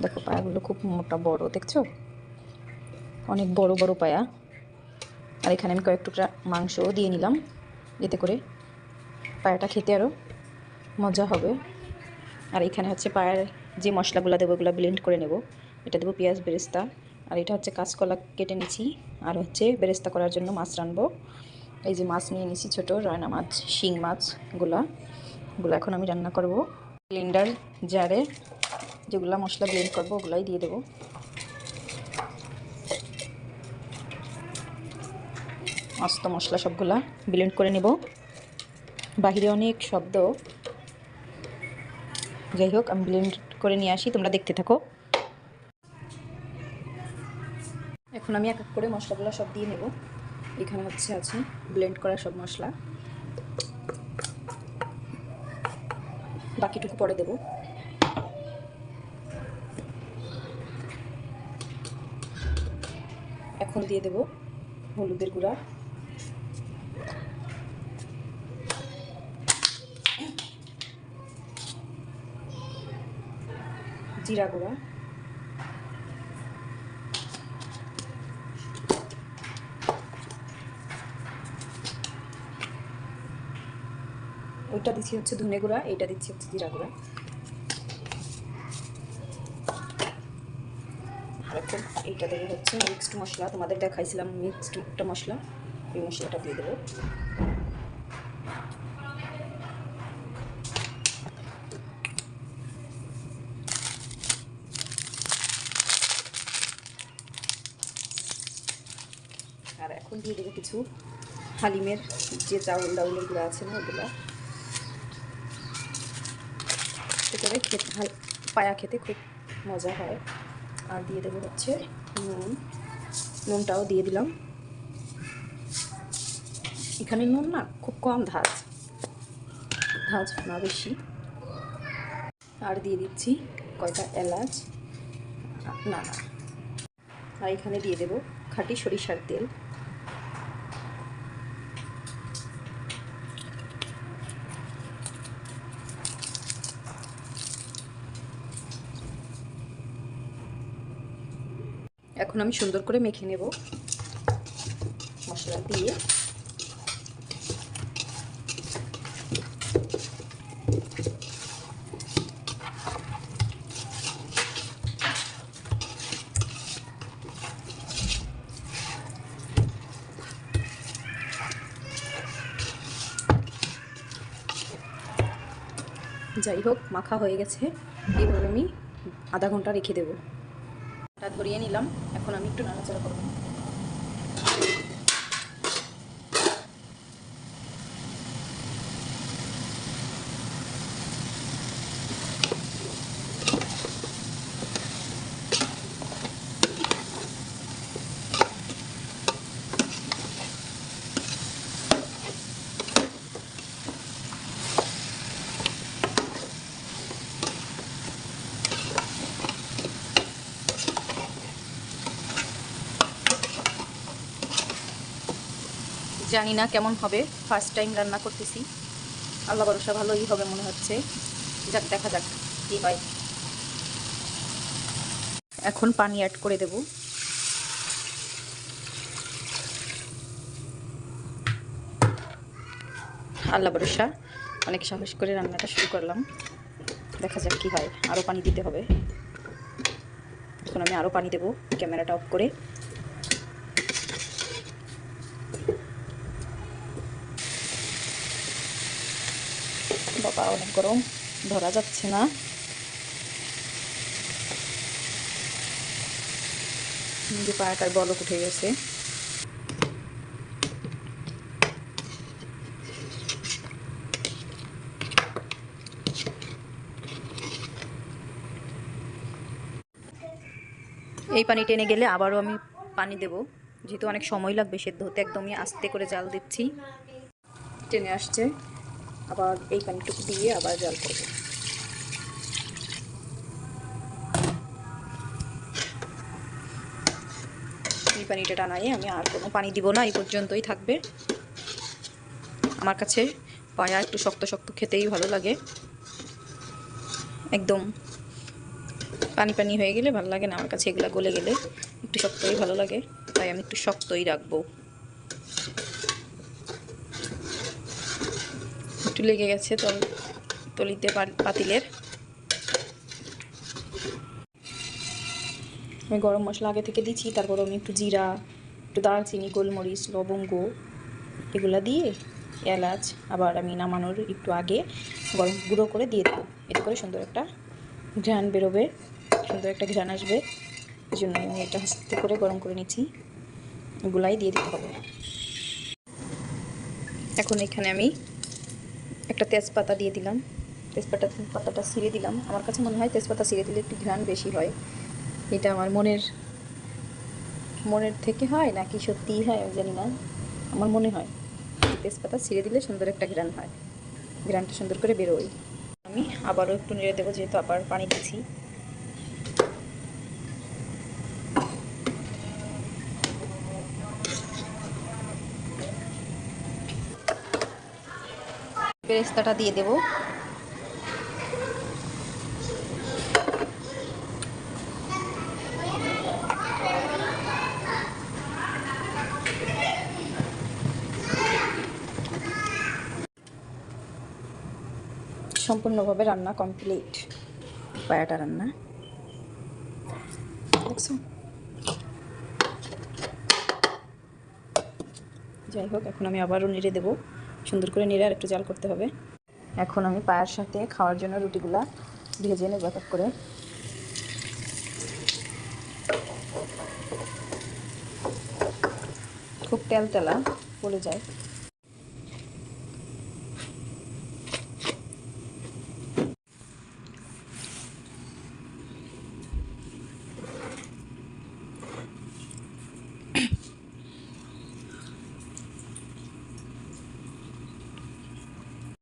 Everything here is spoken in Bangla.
দেখো পায়াগুলো খুব মোটা বড়, দেখছো অনেক বড় বড় পায়া। আর এখানে আমি কয়েক টুকরা মাংসও দিয়ে নিলাম, এতে করে পায়াটা খেতে আরও মজা হবে। আর এখানে হচ্ছে পায়ের যে মশলাগুলো দেবো ওগুলো ব্লেন্ড করে নেব। এটা দেবো পেঁয়াজ বেরেস্তা, আর এটা হচ্ছে কাঁচকলা কেটে নিচ্ছি, আর হচ্ছে বেরেস্তা করার জন্য মাছ রানবো। এই যে মাছ নিয়ে নিছি, ছোটো রয়না মাছ, শিং মাছগুলো এখন আমি রান্না করব। ব্লেন্ডার জারে যেগুলো মশলা ব্লেন্ড করবো ওগুলাই দিয়ে দেবো। মস্ত মশলা সবগুলা ব্লেন্ড করে নেব। বাহিরে অনেক শব্দ, যাই হোক আমি ব্লেন্ড করে নিয়ে আসি, তোমরা দেখতে থাকো। এখন আমি এক এক করে মশলাগুলো সব দিয়ে নেব। এখানে হচ্ছে আছে ব্লেন্ড করা সব মশলা, বাকিটুকু পরে দেব। এখন দিয়ে দেব হলুদের গুঁড়া, জিরা গুঁড়া, ওইটা দিচ্ছি হচ্ছে ধনে গুঁড়া, এইটা দিচ্ছি হচ্ছে জিরা গুঁড়া। আর এখন এইটা দেবো হচ্ছে মিক্সড মশলা, তোমাদের দেখাইছিলাম মিক্সড একটা মশলা, এই মশলাটা দিয়ে দেবো। আর এখন দিয়ে দেবো কিছু হালিমের যে চাউল ডাউলেরগুলো আছে না ওগুলো, করে খেতে পায়া খেতে খুব মজা হয়। আর দিয়ে দেবো হচ্ছে নুনটাও দিয়ে দিলাম। এখানে নুন না খুব কম ঝাঁজ না বেশি। আর দিয়ে দিচ্ছি কয়টা এলাচ, না, আর এখানে দিয়ে দেবো খাঁটি সরিষার তেল। এখন আমি সুন্দর করে মেখে নেব মশলা দিয়ে। যাই হোক মাখা হয়ে গেছে, এইভাবে আমি আধা ঘন্টা রেখে দেবো। এটা ধরিয়ে নিলাম, এখন আমি একটু নাড়াচাড়া করব। জানি না কেমন হবে, ফার্স্ট টাইম রান্না করতেছি, আল্লাহ ভরসা ভালোই হবে মনে হচ্ছে। যাক দেখা যাক কী হয়। এখন পানি অ্যাড করে দেব। আল্লাহ ভরসা, অনেক সাহস করে রান্নাটা শুরু করলাম, দেখা যাক কী হয়। আরও পানি দিতে হবে। এখন আমি আরও পানি দেব ক্যামেরাটা অফ করে। বাবা অনেক গরম, ধরা যাচ্ছে না। যে পায়াটার বলক উঠে গেছে। এই পানি টেনে গেলে আবারও আমি পানি দেব, যেহেতু অনেক সময় লাগবে সেদ্ধ হতে। একদমই আস্তে করে জাল দিচ্ছি, টেনে আসছে। আবার এই পানিটুকু দিয়ে আবার জাল করব। এই পানিটা টানাই, আমি আর কোনো পানি দিব না, এই পর্যন্তই থাকবে। আমার কাছে পায়া একটু শক্ত শক্ত খেতেই ভালো লাগে, একদম পানি পানি হয়ে গেলে ভালো লাগে না আমার কাছে, এগুলো গলে গেলে একটু শক্তই ভালো লাগে, তাই আমি একটু শক্তই রাখবো। একটু লেগে গেছে তলিতে পাতিলের। আমি গরম মশলা আগে থেকে দিচ্ছি, তারপর আমি একটু জিরা, একটু দারচিনি, গোলমরিচ, লবঙ্গ এগুলা দিয়ে, এলাচ আবার আমি নামানোর একটু আগে গরম গুঁড়ো করে দিয়ে দেবো। এতে করে সুন্দর একটা ঘ্রাণ বেরোবে, সুন্দর একটা ঘ্রাণ আসবে। এই জন্য আমি এটা আস্তে করে গরম করে নিচ্ছি, এগুলাই দিয়ে দিতে হবে। এখন এখানে আমি একটা তেজপাতা দিয়ে দিলাম, পাতাটা ছিঁড়ে দিলাম। আমার কাছে মনে হয় তেজপাতা ছিঁড়ে দিলে একটু ঘ্রাণ বেশি হয়। এটা আমার মনের থেকে হয় নাকি সত্যিই হয় আমি জানি না, আমার মনে হয় তেজপাতা ছিঁড়ে দিলে সুন্দর একটা ঘ্রাণ হয়, ঘ্রাণটা সুন্দর করে বেরোয়। আমি আবারও একটু নেড়ে দেবো, যেহেতু আবার পানি দিচ্ছি। বেরেস্তাটা দিয়ে দেবো। সম্পূর্ণভাবে রান্না কমপ্লিট, পায়াটা রান্না দেখছো। যাই হোক, এখন আমি আবারও নেড়ে দেবো, সুন্দর করে নেড়ে আর একটু জাল করতে হবে। এখন আমি পায়ার সাথে খাওয়ার জন্য রুটিগুলা ভেজে নেব এক এক করে। খুব তেলতেলা পড়ে যায়।